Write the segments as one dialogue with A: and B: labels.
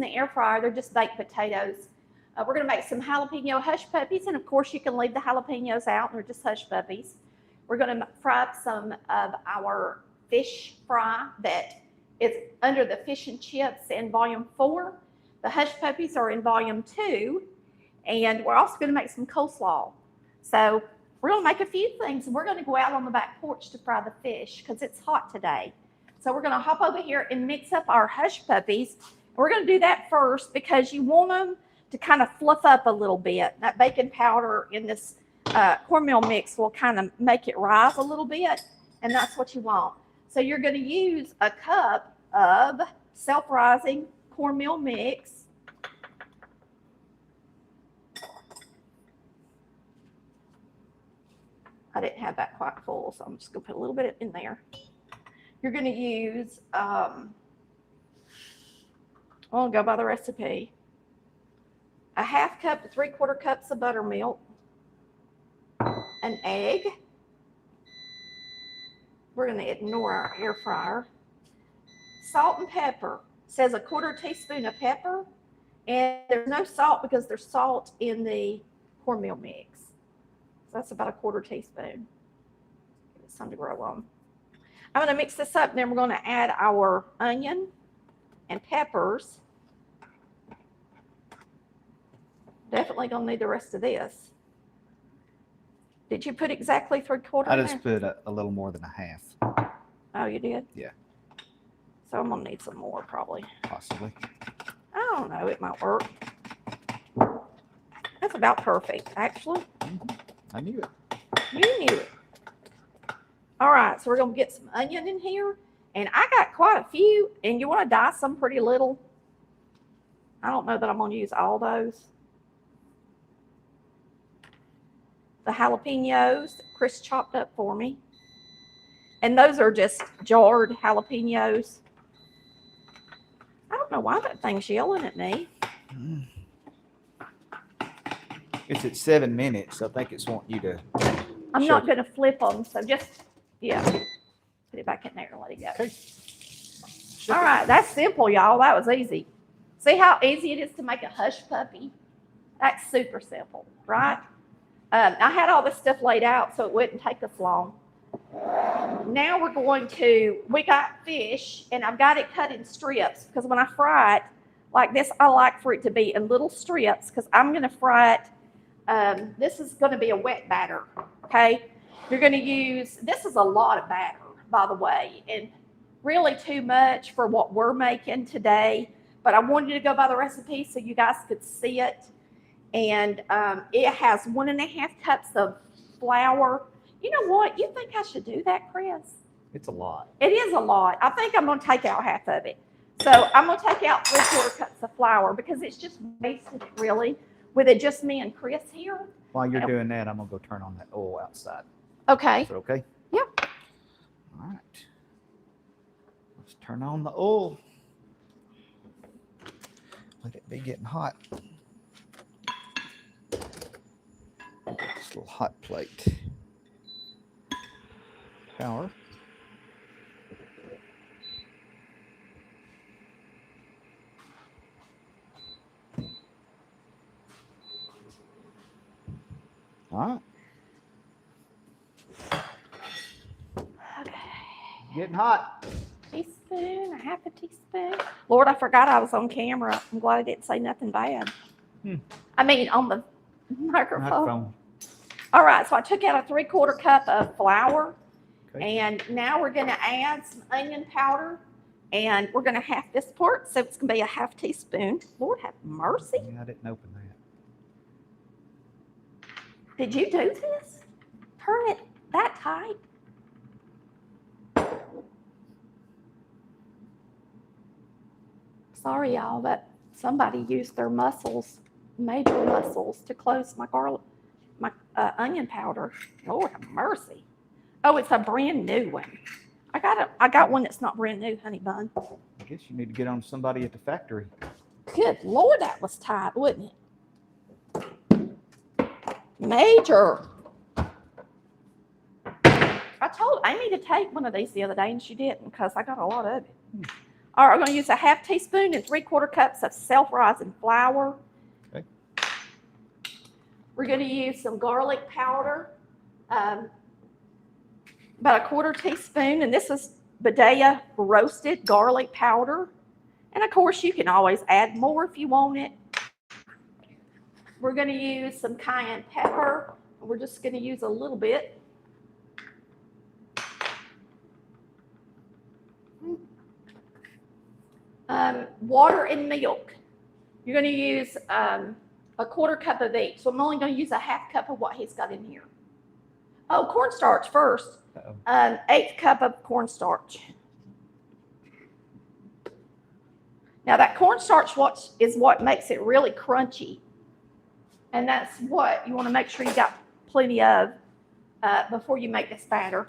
A: the air fryer. They're just baked potatoes. We're going to make some jalapeno hush puppies, and of course you can leave the jalapenos out. They're just hush puppies. We're going to fry up some of our fish fry that is under the fish and chips in volume 4. The hush puppies are in volume 2, and we're also going to make some coleslaw. So we're going to make a few things, and we're going to go out on the back porch to fry the fish because it's hot today. So we're going to hop over here and mix up our hush puppies. We're going to do that first because you want them to kind of fluff up a little bit. That baking powder in this cornmeal mix will kind of make it rise a little bit, and that's what you want. So you're going to use a cup of self-rising cornmeal mix. I didn't have that quite full, so I'm just going to put a little bit in there. You're going to use, I'll go by the recipe, a 1/2 cup to 3/4 cups of buttermilk, an egg. We're going to ignore our air fryer. Salt and pepper. It says 1/4 teaspoon of pepper, and there's no salt because there's salt in the cornmeal mix. So that's about 1/4 teaspoon. Give it some to grow on. I'm going to mix this up, and then we're going to add our onion and peppers. Definitely going to need the rest of this. Did you put exactly 3/4?
B: I just put a little more than 1/2.
A: Oh, you did?
B: Yeah.
A: So I'm going to need some more probably.
B: Possibly.
A: I don't know. It might work. That's about perfect, actually.
B: I knew it.
A: You knew it. All right, so we're going to get some onion in here. And I got quite a few. And you want to dice some pretty little. I don't know that I'm going to use all those. The jalapenos that Chris chopped up for me. And those are just jarred jalapenos. I don't know why that thing's yelling at me.
B: It's at 7 minutes, so I think it's wanting you to.
A: I'm not going to flip them, so just, yeah, put it back in there and let it go.
B: Okay.
A: All right, that's simple, y'all. That was easy. See how easy it is to make a hush puppy? That's super simple, right? I had all this stuff laid out so it wouldn't take us long. Now we're going to, we got fish, and I've got it cut in strips because when I fry it like this, I like for it to be in little strips because I'm going to fry it. This is going to be a wet batter, okay? You're going to use, this is a lot of batter, by the way, and really too much for what we're making today, but I wanted to go by the recipe so you guys could see it. And it has 1.5 cups of flour. You know what? You think I should do that, Chris?
B: It's a lot.
A: It is a lot. I think I'm going to take out half of it. So I'm going to take out 3/4 cups of flour because it's just wasted, really, with it just me and Chris here.
B: While you're doing that, I'm going to go turn on that oil outside.
A: Okay.
B: Is that okay?
A: Yep.
B: All right. Let's turn on the oil. Let it be getting hot. This little hot plate. Power. All right.
A: Okay.
B: Getting hot.
A: Teaspoon, 1/2 teaspoon. Lord, I forgot I was on camera. I'm glad I didn't say nothing bad. I mean, on the microphone. All right, so I took out a 3/4 cup of flour. Okay. And now we're going to add some onion powder. And we're going to half this part, so it's going to be a 1/2 teaspoon. Lord have mercy.
B: Yeah, I didn't open that.
A: Did you do this? Turn it that tight. Sorry, y'all, but somebody used their muscles, major muscles, to close my garlic, my onion powder. Lord have mercy. Oh, it's a brand new one. I got one that's not brand new, honey bun.
B: I guess you need to get on somebody at the factory.
A: Good Lord, that was tight, wasn't it? Major. I told Amy to take one of these the other day, and she didn't because I got a lot of it. All right, we're going to use a 1/2 teaspoon and 3/4 cups of self-rising flour.
B: Okay.
A: We're going to use some garlic powder, about a 1/4 teaspoon, and this is Badea roasted garlic powder. And of course, you can always add more if you want it. We're going to use some cayenne pepper. We're just going to use a little bit. Water and milk. You're going to use a 1/4 cup of each. So I'm only going to use a 1/2 cup of what he's got in here. Oh, cornstarch first. 1/8 cup of cornstarch. Now that cornstarch is what makes it really crunchy. And that's what you want to make sure you got plenty of before you make this batter.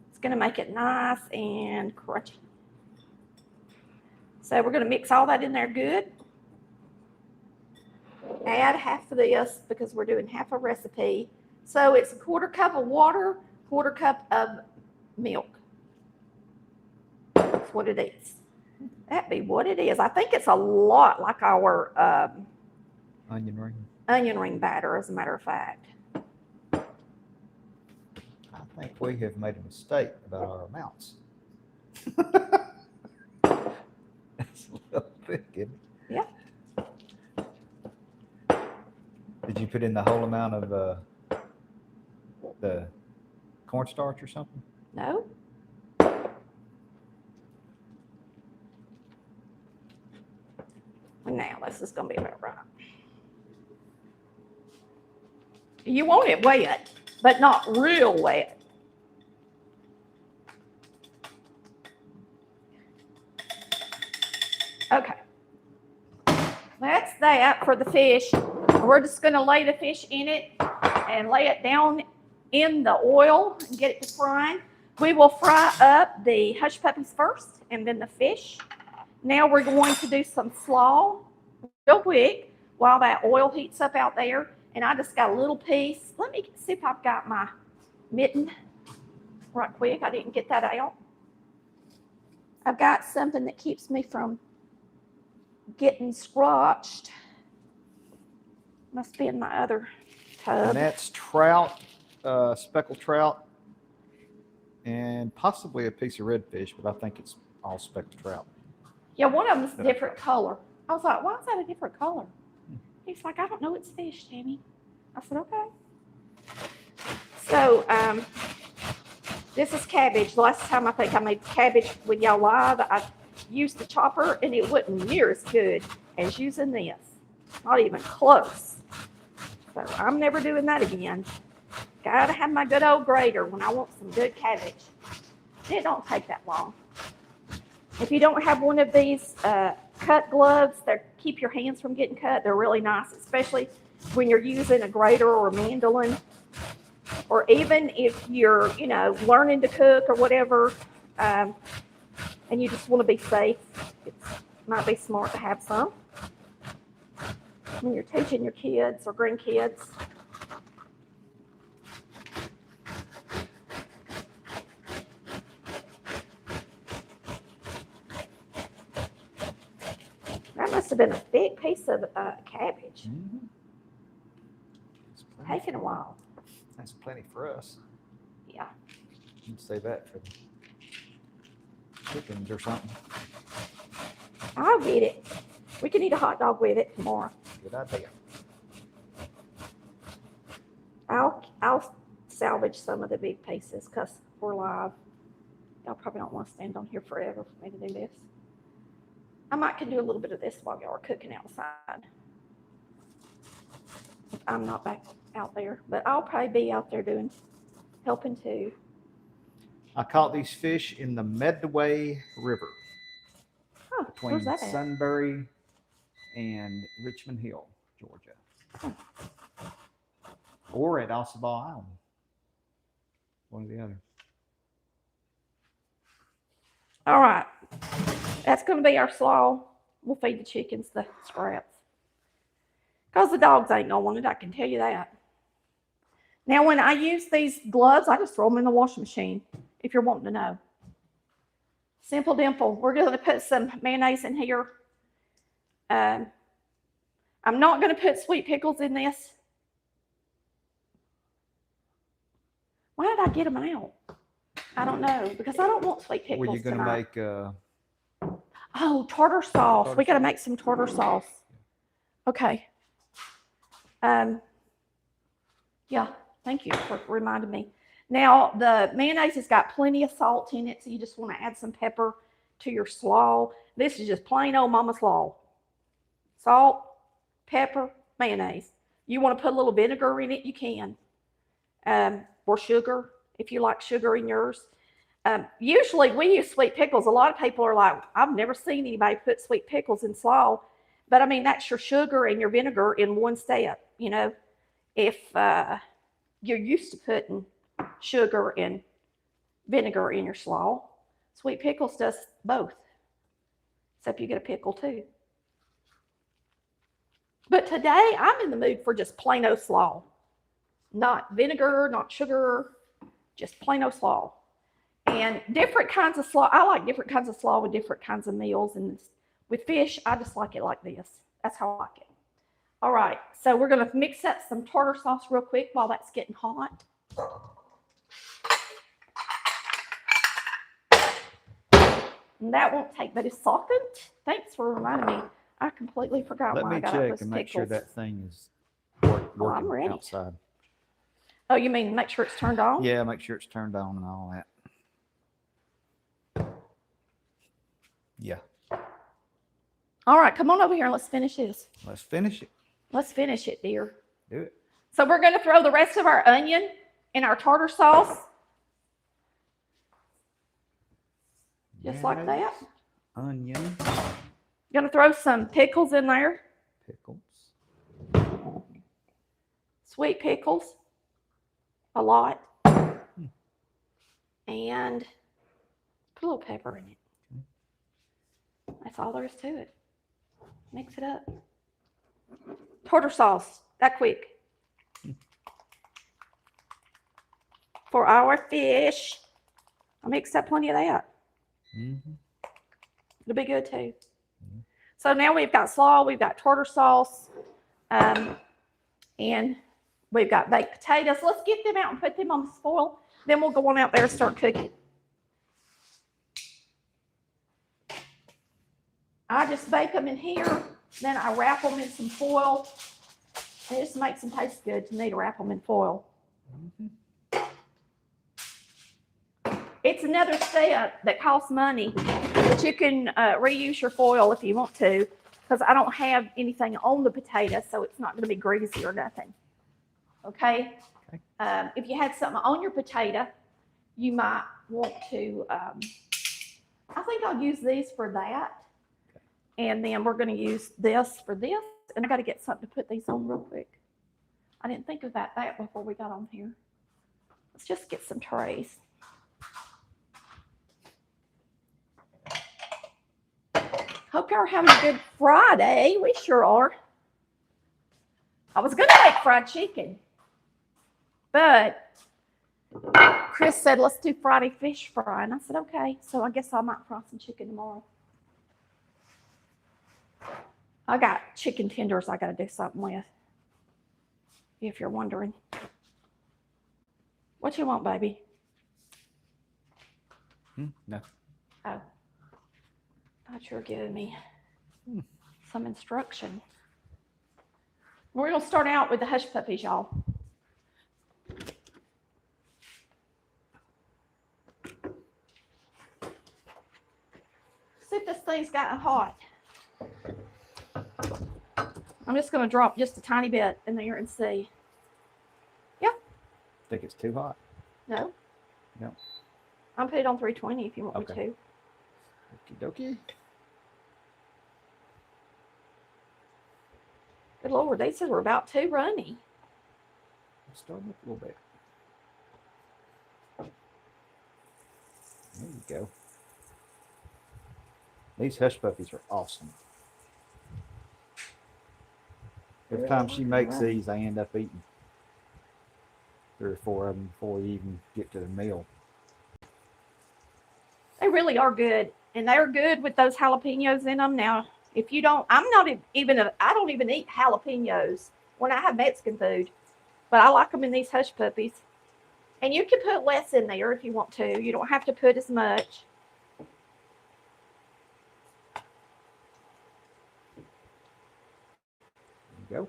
A: It's going to make it nice and crunchy. So we're going to mix all that in there good. Add half of this because we're doing half a recipe. So it's a 1/4 cup of water, 1/4 cup of milk. That's what it is. That'd be what it is. I think it's a lot like our onion ring batter, as a matter of fact.
B: I think we have made a mistake about our amounts. That's a little thick, isn't it?
A: Yeah.
B: Did you put in the whole amount of the cornstarch or something?
A: No. Now this is going to be about right. You want it wet, but not real wet. Okay. That's that for the fish. We're just going to lay the fish in it and lay it down in the oil and get it to frying. We will fry up the hush puppies first and then the fish. Now we're going to do some slaw real quick while that oil heats up out there. And I just got a little piece. Let me see if I've got my mitten right quick. I didn't get that out. I've got something that keeps me from getting scratched. Must be in my other tub.
B: And that's trout, speckled trout, and possibly a piece of redfish, but I think it's all speckled trout.
A: Yeah, one of them's a different color. I was like, why is that a different color? He's like, I don't know, it's fish, Tammy. I said, okay. So, this is cabbage. The last time I think I made cabbage with y'all live, I used the chopper and it wasn't near as good as using this. Not even close. So I'm never doing that again. Gotta have my good old grater when I want some good cabbage. It don't take that long. If you don't have one of these cut gloves that keep your hands from getting cut, they're really nice, especially when you're using a grater or a mandolin, or even if you're, learning to cook or whatever, and you just want to be safe. It might be smart to have some when you're teaching your kids or grandkids. That must have been a big piece of cabbage.
B: Mm-hmm.
A: Taking a while.
B: That's plenty for us.
A: Yeah.
B: You can save that for the chickens or something.
A: I'll get it. We can eat a hot dog with it tomorrow.
B: Good idea.
A: I'll salvage some of the big pieces because we're live. Y'all probably don't want to stand on here forever for me to do this. I might can do a little bit of this while y'all are cooking outside. I'm not back out there, but I'll probably be out there helping too.
B: I caught these fish in the Medway River
A: Oh,
B: between
A: where's that at?
B: Sunbury and Richmond Hill, Georgia.
A: Oh.
B: Or at Ossabaw Island. One or the other.
A: All right. That's going to be our slaw. We'll feed the chickens the scraps. Because the dogs ain't going to want it, I can tell you that. Now, when I use these gloves, I just throw them in the washing machine, if you're wanting to know. Simple Dimple. We're going to put some mayonnaise in here. I'm not going to put sweet pickles in this. Why did I get them out? I don't know, because I don't want sweet pickles
B: Were you going to
A: tonight.
B: make?
A: Oh, tartar sauce. We got to make some tartar sauce. Okay. Yeah, thank you for reminding me. Now, the mayonnaise has got plenty of salt in it, so you just want to add some pepper to your slaw. This is just plain old mama slaw. Salt, pepper, mayonnaise. You want to put a little vinegar in it, you can. Or sugar, if you like sugar in yours. Usually we use sweet pickles. A lot of people are like, I've never seen anybody put sweet pickles in slaw. But I mean, that's your sugar and your vinegar in one step. You know, if you're used to putting sugar and vinegar in your slaw, sweet pickles does both. Except you get a pickle too. But today I'm in the mood for just plain old slaw. Not vinegar, not sugar, just plain old slaw. And different kinds of slaw. I like different kinds of slaw with different kinds of meals. And with fish, I just like it like this. That's how I like it. All right, so we're going to mix up some tartar sauce real quick while that's getting hot. And that won't take, but it's softened. Thanks for reminding me. I completely forgot
B: Let
A: why
B: me
A: I got
B: check
A: those
B: and make sure
A: pickles.
B: that thing is
A: I'm
B: working
A: ready.
B: outside.
A: Oh, you mean make sure it's turned on?
B: Yeah, make sure it's turned on and all that. Yeah.
A: All right, come on over here and let's finish this.
B: Let's finish it.
A: Let's finish it, dear.
B: Do it.
A: So we're going to throw the rest of our onion in our tartar sauce. Just like that.
B: Onion.
A: Going to throw some pickles in there.
B: Pickles.
A: Sweet pickles. A lot. And put a little pepper in it. That's all there is to it. Mix it up. Tartar sauce, that quick. For our fish. I mixed up plenty of that.
B: Mm-hmm.
A: It'll be good too. So now we've got slaw, we've got tartar sauce, and we've got baked potatoes. Let's get them out and put them on the foil. Then we'll go on out there and start cooking. I just bake them in here. Then I wrap them in some foil. It just makes them taste good to me to wrap them in foil.
B: Mm-hmm.
A: It's another step that costs money, but you can reuse your foil if you want to, because I don't have anything on the potato, so it's not going to be greasy or nothing. Okay? If you had something on your potato, you might want to, I think I'll use these for that. And then we're going to use this for this. And I got to get something to put these on real quick. I didn't think about that before we got on here. Let's just get some trays. Hope y'all are having a good Friday. We sure are. I was going to make fried chicken, but Chris said, let's do Friday fish fry. And I said, okay. So I guess I might fry some chicken tomorrow. I got chicken tenders I got to do something with, if you're wondering. What you want, baby?
B: No.
A: Oh. Thought you were giving me some instruction. We're going to start out with the hush puppies, y'all. See if this thing's gotten hot. I'm just going to drop just a tiny bit in there and see. Yeah.
B: Think it's too hot?
A: No.
B: No.
A: I'll put it on 320 if you want me to.
B: Okie dokie.
A: Good Lord, they said we're about too runny.
B: Start up a little bit. There you go. These hush puppies are awesome. Every time she makes these, I end up eating 3 or 4 of them before we even get to the meal.
A: They really are good. And they're good with those jalapenos in them. Now, if you don't, I don't even eat jalapenos when I have Mexican food, but I like them in these hush puppies. And you can put less in there if you want to. You don't have to put as much.
B: There you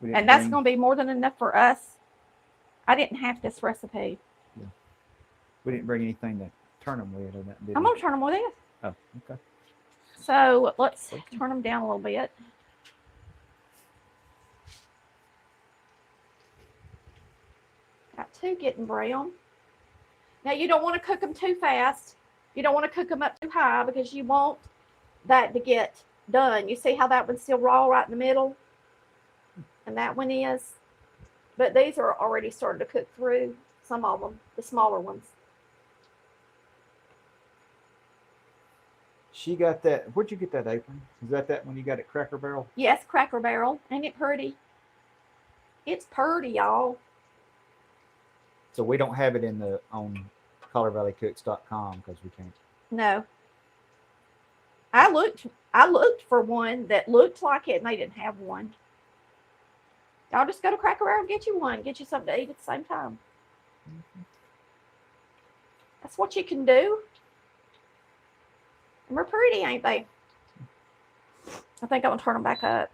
B: go.
A: And that's going to be more than enough for us. I didn't have this recipe.
B: Yeah. We didn't bring anything to turn them with or that, did
A: I'm
B: we?
A: going to turn them with this.
B: Oh, okay.
A: So let's turn them down a little bit. Got two getting brown. Now you don't want to cook them too fast. You don't want to cook them up too high because you want that to get done. You see how that one's still raw right in the middle? And that one is. But these are already starting to cook through, some of them, the smaller ones.
B: She got that. Where'd you get that apron? Is that one you got at Cracker Barrel?
A: Yes, Cracker Barrel. Ain't it pretty? It's pretty, y'all.
B: So we don't have it on ColorValleyCooks.com because we can't.
A: No. I looked for one that looked like it and they didn't have one. Y'all just go to Cracker Barrel and get you one. Get you something to eat at the same time.
B: Mm-hmm.
A: That's what you can do. And they're pretty, ain't they? I think I'm going to turn them back up.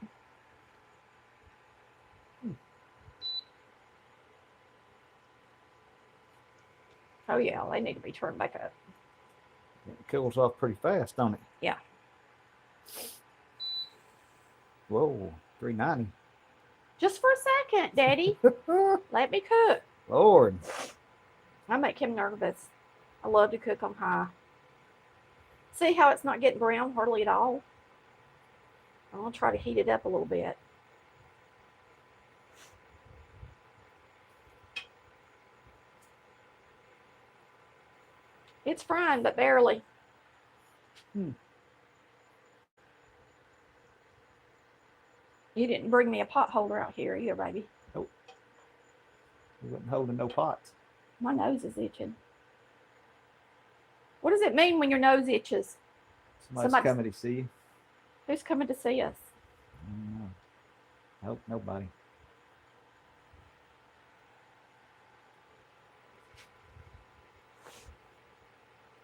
A: Oh, yeah, they need to be turned back up.
B: It cools off pretty fast, don't it?
A: Yeah.
B: Whoa, $3.90.
A: Just for a second, Daddy. Let me cook.
B: Lord.
A: I make him nervous. I love to cook on high. See how it's not getting brown hardly at all? I'm going to try to heat it up a little bit. It's frying, but barely. You didn't bring me a pot holder out here either, baby.
B: Nope. You wasn't holding no pots.
A: My nose is itching. What does it mean when your nose itches?
B: Somebody's coming to see you.
A: Who's coming to see us?
B: I don't know. Nope, nobody.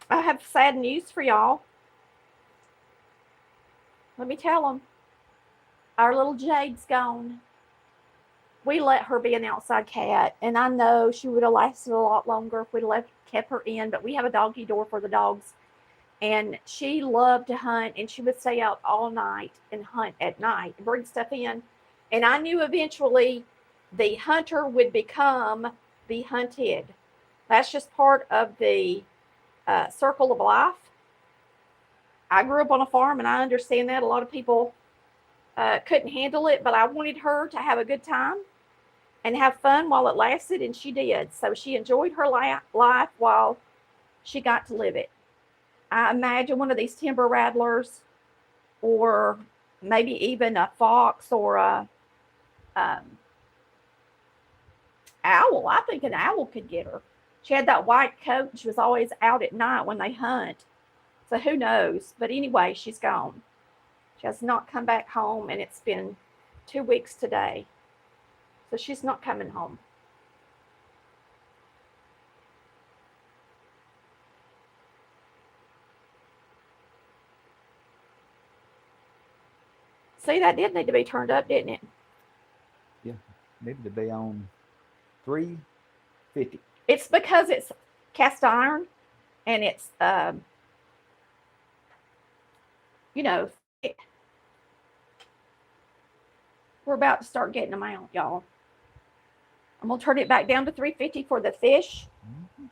A: I have sad news for y'all. Let me tell them. Our little Jade's gone. We let her be an outside cat, and I know she would have lasted a lot longer if we'd kept her in, but we have a doggy door for the dogs, and she loved to hunt, and she would stay out all night and hunt at night and bring stuff in, and I knew eventually the hunter would become the hunted. That's just part of the circle of life. I grew up on a farm, and I understand that. A lot of people couldn't handle it, but I wanted her to have a good time and have fun while it lasted, and she did. So she enjoyed her life while she got to live it. I imagine one of these timber rattlers, or maybe even a fox or a owl. I think an owl could get her. She had that white coat, and she was always out at night when they hunt. So who knows? But anyway, she's gone. She has not come back home, and it's been 2 weeks today. So she's not coming home. See, that did need to be turned up, didn't it?
B: Yeah, needed to be on 350.
A: It's because it's cast iron, and it's, thick. We're about to start getting them out, y'all. I'm going to turn it back down to 350 for the fish. Mm-hmm.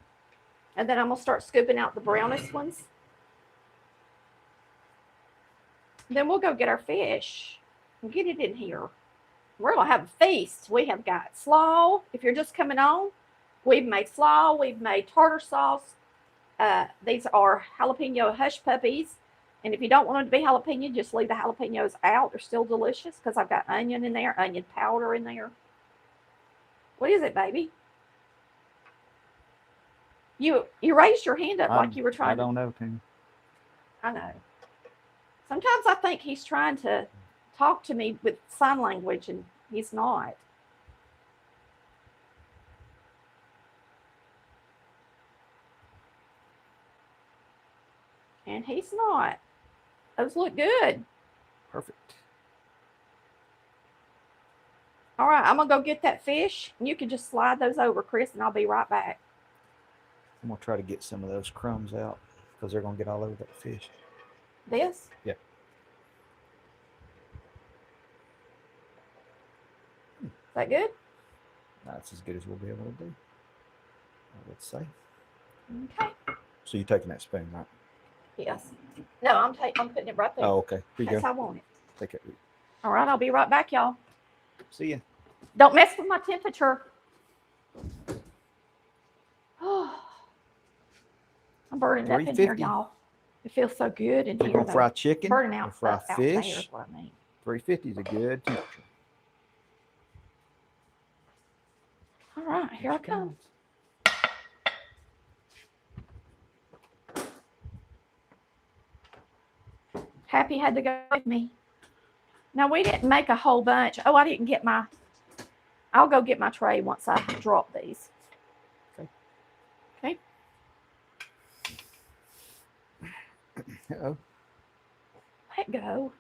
A: And then I'm going to start scooping out the brownest ones. Then we'll go get our fish and get it in here. We're going to have a feast. We have got slaw. If you're just coming on, we've made slaw. We've made tartar sauce. These are jalapeno hush puppies. And if you don't want them to be jalapeno, just leave the jalapenos out. They're still delicious because I've got onion in there, onion powder in there. What is it, baby? You raised your hand up like you were
B: I
A: trying to.
B: don't know, Tammy.
A: I know. Sometimes I think he's trying to talk to me with sign language, and he's not. And he's not. Those look good.
B: Perfect.
A: All right, I'm going to go get that fish. You can just slide those over, Chris, and I'll be right back.
B: I'm going to try to get some of those crumbs out because they're going to get all over that fish.
A: This?
B: Yeah.
A: Is that good?
B: That's as good as we'll be able to do, I would say.
A: Okay.
B: So you're taking that spoon, right?
A: Yes. No, I'm putting it right there.
B: Oh, okay. Here you
A: That's
B: go.
A: how I want it.
B: Take it.
A: All right, I'll be right back, y'all.
B: See ya.
A: Don't mess with my temperature. I'm burning up in here, y'all. It feels so good in here.
B: You're going to fry chicken?
A: Burning out
B: fry
A: out there
B: fish?
A: is what I mean.
B: 350 is a good temperature.
A: All right, here I come. Happy had to go with me. Now, we didn't make a whole bunch. Oh, I didn't get my... I'll go get my tray once I drop these.
B: Okay.
A: Okay.
B: Uh-oh.
A: Let go.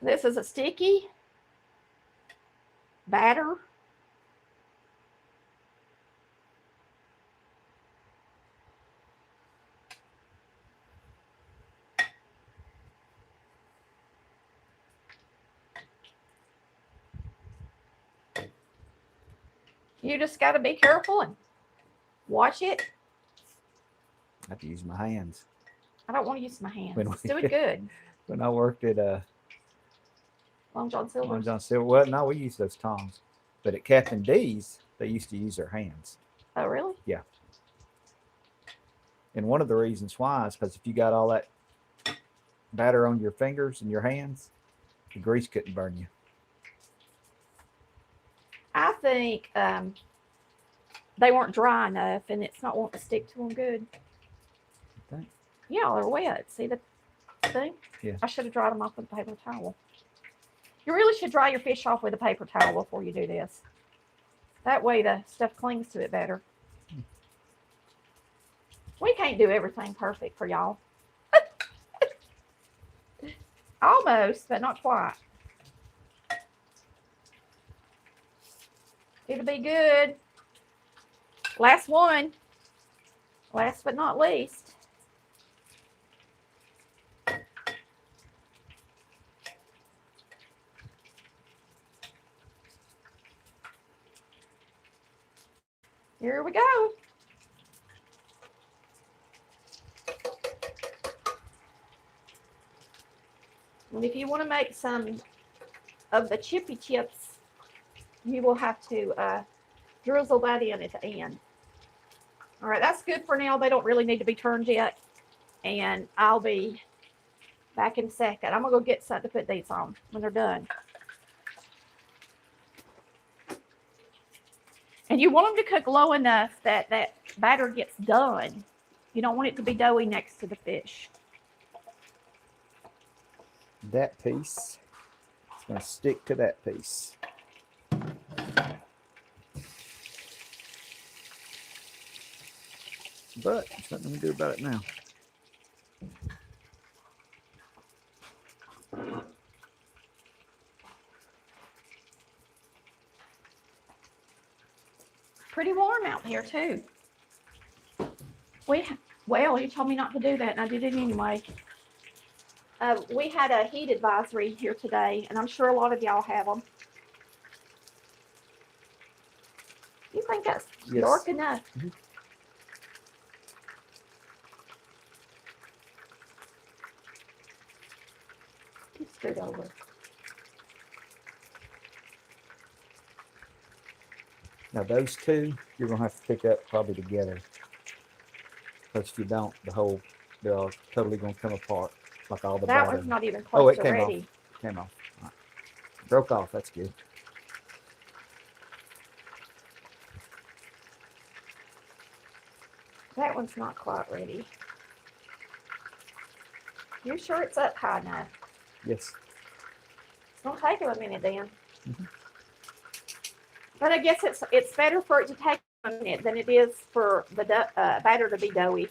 A: This is a sticky batter. You just got to be careful and watch it.
B: I have to use my hands.
A: I don't want to use my hands.
B: When
A: It's doing good.
B: When I worked at
A: Long John Silver.
B: Long John Silver, well, no, we used those tongs. But at Captain D's, they used to use their hands.
A: Oh, really?
B: Yeah. And one of the reasons why is because if you got all that batter on your fingers and your hands, the grease couldn't burn you.
A: I think they weren't dry enough, and it's not wanting to stick to them good.
B: You think?
A: Yeah, they're wet. See the thing?
B: Yeah.
A: I should have dried them off with a paper towel. You really should dry your fish off with a paper towel before you do this. That way the stuff clings to it better. We can't do everything perfect for y'all. Almost, but not quite. It'll be good. Last one. Last but not least. Here we go. And if you want to make some of the chippy chips, you will have to drizzle that in at the end. All right, that's good for now. They don't really need to be turned yet. And I'll be back in a second. I'm going to go get something to put these on when they're done. And you want them to cook low enough that that batter gets done. You don't want it to be doughy next to the fish.
B: That piece is going to stick to that piece. But there's nothing we can do about it now.
A: Pretty warm out here too. Well, you told me not to do that, and I did it anyway. We had a heat advisory here today, and I'm sure a lot of y'all have them. You think that's dark enough?
B: Mm-hmm.
A: Just scoot over.
B: Now those two, you're going to have to pick up probably together. Because if you don't, they're all totally going to come apart. Like all the
A: That
B: batter.
A: one's not even
B: Oh,
A: close
B: it
A: to
B: came
A: ready.
B: off. Came off. Broke off. That's good.
A: That one's not quite ready. You sure it's up high enough?
B: Yes.
A: It's gonna take them a minute then.
B: Mm-hmm.
A: But I guess it's better for it to take a minute than it is for the batter to be doughy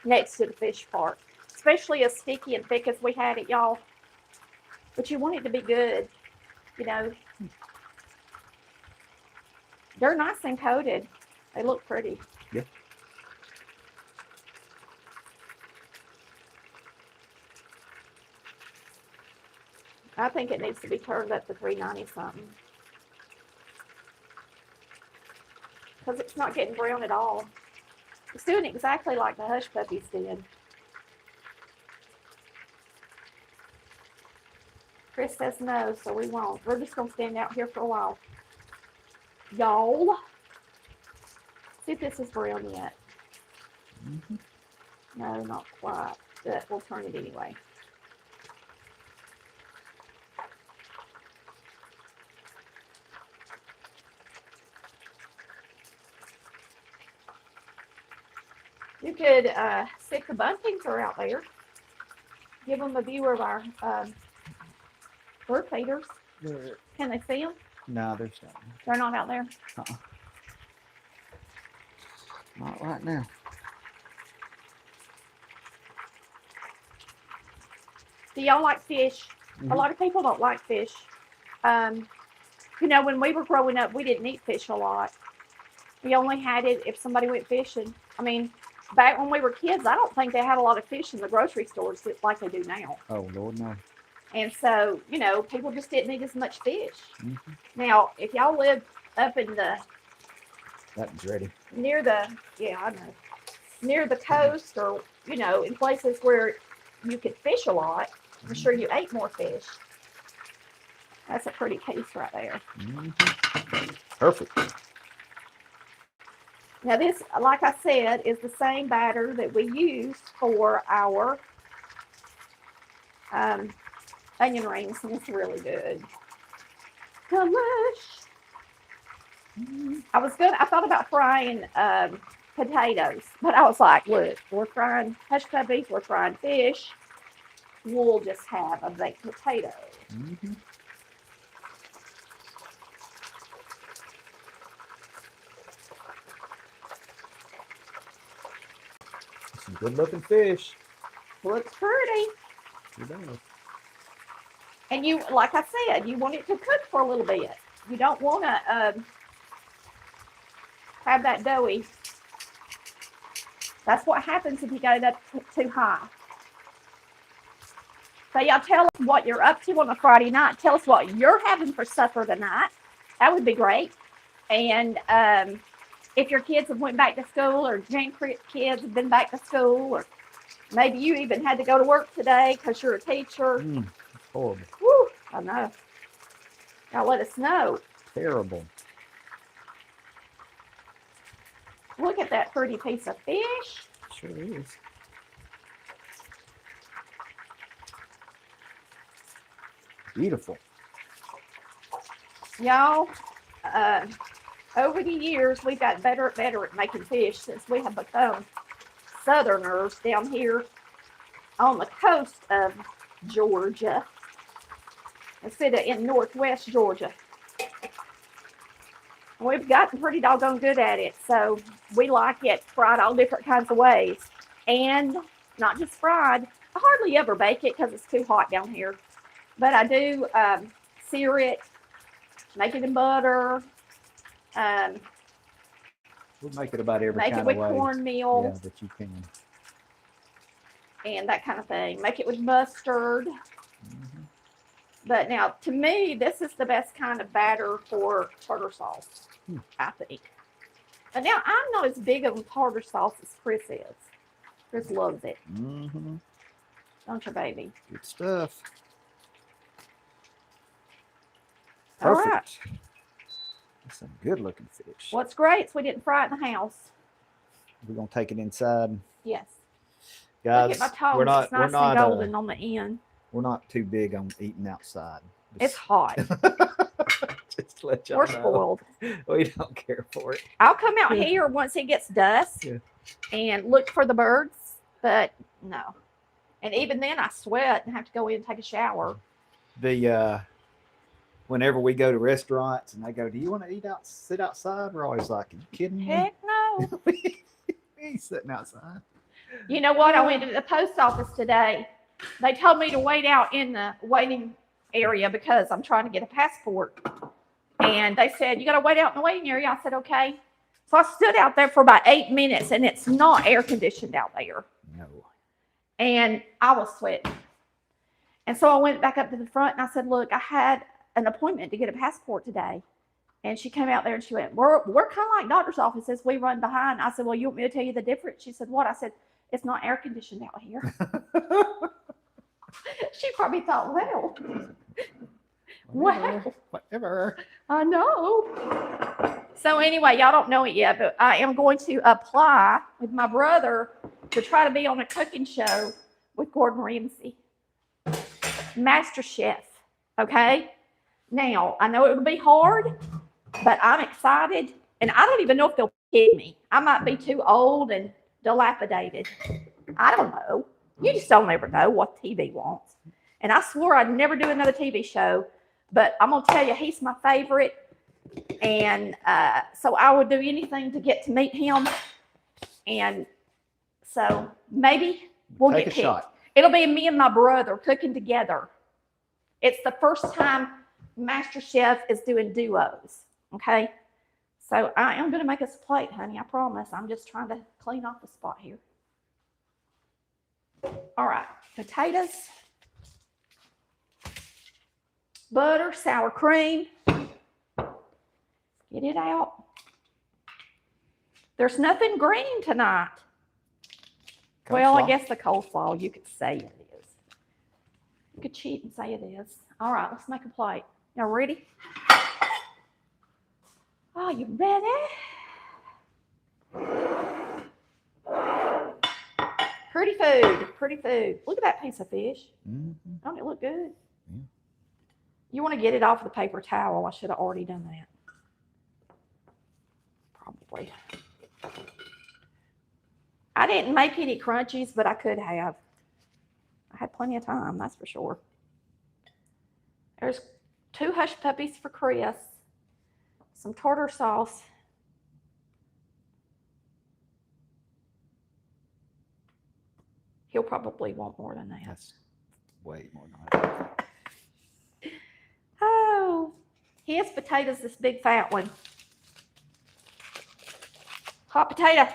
A: next to the fish part, especially as sticky and thick as we had it, y'all. But you want it to be good, you know. They're nice and coated. They look pretty.
B: Yeah.
A: I think it needs to be turned up to 390 something. Because it's not getting brown at all. It's doing exactly like the hush puppies did. Chris says no, so we won't. We're just going to stand out here for a while. Y'all. See if this is brown yet.
B: Mm-hmm.
A: No, not quite. But we'll turn it anyway. You could see if the buntings are out there. Give them a view of our bird feeders. Can they see them?
B: No, there's not.
A: They're not out there.
B: Not right now.
A: Do y'all like fish?
B: Mm-hmm.
A: A lot of people don't like fish. You know, when we were growing up, we didn't eat fish a lot. We only had it if somebody went fishing. I mean, back when we were kids, I don't think they had a lot of fish in the grocery stores like they do now.
B: Oh, Lord, no.
A: And so, you know, people just didn't eat as much fish.
B: Mm-hmm.
A: Now, if y'all live up in the...
B: That one's ready.
A: Near the, yeah, I know. Near the coast or, you know, in places where you could fish a lot, I'm sure you ate more fish. That's a pretty piece right there.
B: Mm-hmm. Perfect.
A: Now this, like I said, is the same batter that we used for our onion rings, and it's really good. Delish. I thought about frying potatoes, but I was like, look, we're frying hush puppies, we're frying fish. We'll just have a baked potato.
B: Mm-hmm. Some good looking fish.
A: Looks pretty.
B: It does.
A: And you, like I said, you want it to cook for a little bit. You don't want to have that doughy. That's what happens if you go that too high. So y'all tell us what you're up to on a Friday night. Tell us what you're having for supper tonight. That would be great. And if your kids have went back to school, or Jen kids have been back to school, or maybe you even had to go to work today because you're a teacher.
B: It's horrible.
A: Woo, I know. Y'all let us know.
B: Terrible.
A: Look at that pretty piece of fish.
B: Sure is. Beautiful.
A: Y'all, over the years, we've got better and better at making fish since we have become Southerners down here on the coast of Georgia instead of in Northwest Georgia. We've gotten pretty doggone good at it, so we like it fried all different kinds of ways. And not just fried. I hardly ever bake it because it's too hot down here. But I do sear it, make it in butter.
B: We'll make it about every
A: Make
B: kind
A: it
B: of
A: with
B: way.
A: cornmeal.
B: Yeah, that you can.
A: And that kind of thing. Make it with mustard.
B: Mm-hmm.
A: But now, to me, this is the best kind of batter for tartar sauce, I think. But now, I'm not as big of a tartar sauce as Chris is. Chris loves it.
B: Mm-hmm.
A: Don't you, baby?
B: Good stuff.
A: All
B: Perfect.
A: right.
B: That's some good looking fish.
A: What's great is we didn't fry it in the house.
B: We're gonna take it inside,
A: Yes.
B: guys.
A: Look at my toes.
B: We're not.
A: It's nice
B: we're not.
A: and golden on the end.
B: We're not too big on eating outside.
A: It's hot.
B: Just to let y'all
A: We're
B: know.
A: spoiled.
B: We don't care for it.
A: I'll come out here once it gets dusk and look for the birds, but no. And even then, I sweat and have to go in and take a shower.
B: Whenever we go to restaurants and they go, "Do you want to sit outside?" We're always like, "Are you kidding me?"
A: Heck no.
B: We ain't sitting outside.
A: You know what? I went to the post office today. They told me to wait out in the waiting area because I'm trying to get a passport. And they said, "You got to wait out in the waiting area." I said, "Okay." So I stood out there for about 8 minutes, and it's not air conditioned out there.
B: No.
A: And I was sweating. And so I went back up to the front and I said, "Look, I had an appointment to get a passport today." And she came out there and she went, we're kind of like doctor's offices. We run behind. I said, "Well, you want me to tell you the difference?" She said, "What?" I said, "It's not air conditioned out here." She probably thought, well,
B: whatever.
A: I know. So anyway, y'all don't know it yet, but I am going to apply with my brother to try to be on a cooking show with Gordon Ramsay. Master Chef, okay? Now, I know it'll be hard, but I'm excited, and I don't even know if they'll pick me. I might be too old and dilapidated. I don't know. You just don't ever know what TV wants. And I swore I'd never do another TV show, but I'm going to tell you, he's my favorite, and so I would do anything to get to meet him, and so maybe we'll
B: Take
A: get
B: a
A: picked.
B: shot.
A: It'll be me and my brother cooking together. It's the first time Master Chef is doing duos, okay? So I am going to make us a plate, honey, I promise. I'm just trying to clean off the spot here. All right, potatoes, butter, sour cream. Get it out. There's nothing green tonight. Well, I guess the coleslaw, you could say it is. You could cheat and say it is. All right, let's make a plate. Y'all ready? Oh, you ready? Pretty food, pretty food. Look at that piece of fish.
B: Mm-hmm.
A: Don't it look good?
B: Yeah.
A: You want to get it off the paper towel. I should have already done that. Probably. I didn't make any crunchies, but I could have. I had plenty of time, that's for sure. There's 2 hush puppies for Chris, some tartar sauce. He'll probably want more than that.
B: That's way more than that.
A: Oh, his potatoes, this big fat one. Hot potato.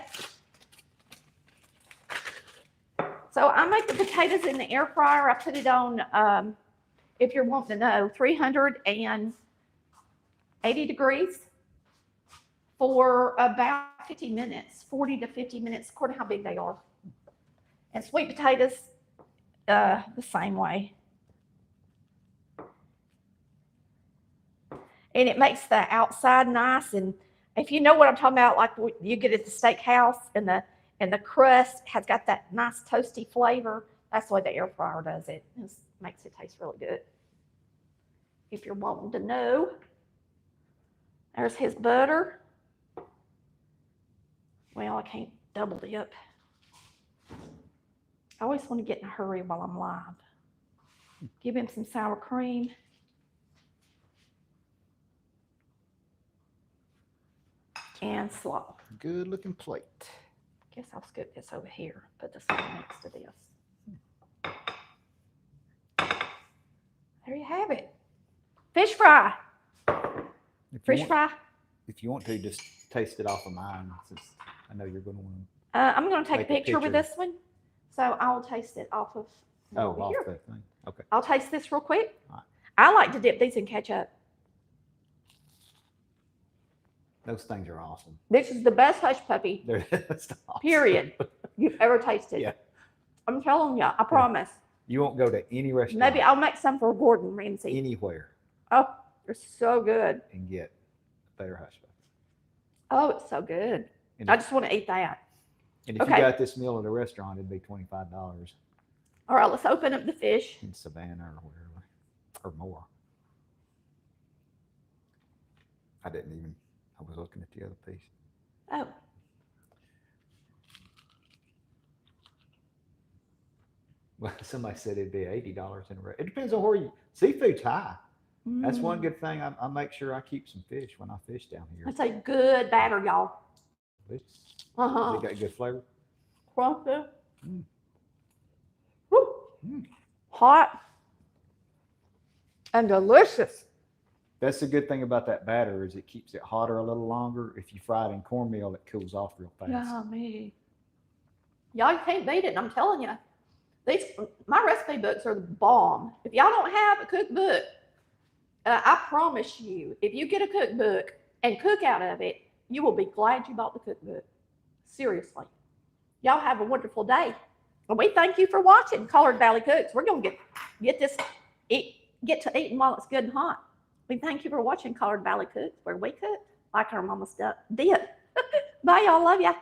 A: So I make the potatoes in the air fryer. I put it on, if you're wanting to know, 380 degrees for about 50 minutes, 40 to 50 minutes, according to how big they are. And sweet potatoes, the same way. And it makes the outside nice. And if you know what I'm talking about, like you get at the steakhouse and the crust has got that nice toasty flavor, that's the way the air fryer does it. It makes it taste really good. If you're wanting to know, there's his butter. Well, I can't double dip. I always want to get in a hurry while I'm live. Give him some sour cream. And slaw.
B: Good looking plate.
A: Guess I'll scoop this over here. Put this one next to this. There you have it. Fish fry. Fish fry.
B: If you want to, just taste it off of mine, since I know you're going to want to.
A: I'm going to take a
B: Take a
A: picture with
B: picture.
A: this one. So I'll taste it off of over
B: Off
A: here.
B: the thing. Okay.
A: I'll taste this real quick.
B: All right.
A: I like to dip these in ketchup.
B: Those things are awesome.
A: This is the best hush puppy,
B: They're just awesome.
A: period, you've ever tasted.
B: Yeah.
A: I'm telling you, I promise.
B: You won't go to any restaurant.
A: Maybe I'll make some for Gordon Ramsay.
B: Anywhere
A: Oh, they're so good.
B: and get a better hush puppy.
A: Oh, it's so good.
B: And
A: I
B: if,
A: just want to eat that.
B: and if
A: okay.
B: you got this meal at a restaurant, it'd be $25
A: All right, let's open up the fish.
B: in Savannah or wherever, or more. I was looking at the other piece.
A: Oh,
B: Well, somebody said it'd be $80 in a It depends on where seafood's high. That's one good thing. I make sure I keep some fish when I fish down here.
A: That's a good batter, y'all.
B: They
A: Uh-huh.
B: got good flavor.
A: Crunchy.
B: Mm.
A: Woo.
B: Mm.
A: Hot and delicious.
B: That's the good thing about that batter is it keeps it hotter a little longer. If you fry it in cornmeal, it cools off real fast.
A: Yummy. Y'all, you can't beat it. I'm telling you. My recipe books are the bomb. If y'all don't have a cookbook, I promise you, if you get a cookbook and cook out of it, you will be glad you bought the cookbook. Seriously. Y'all have a wonderful day. And we thank you for watching Collard Valley Cooks. We're going to get to eating while it's good and hot. We thank you for watching Collard Valley Cooks, where we cook like our mamas did. Bye, y'all. Love ya.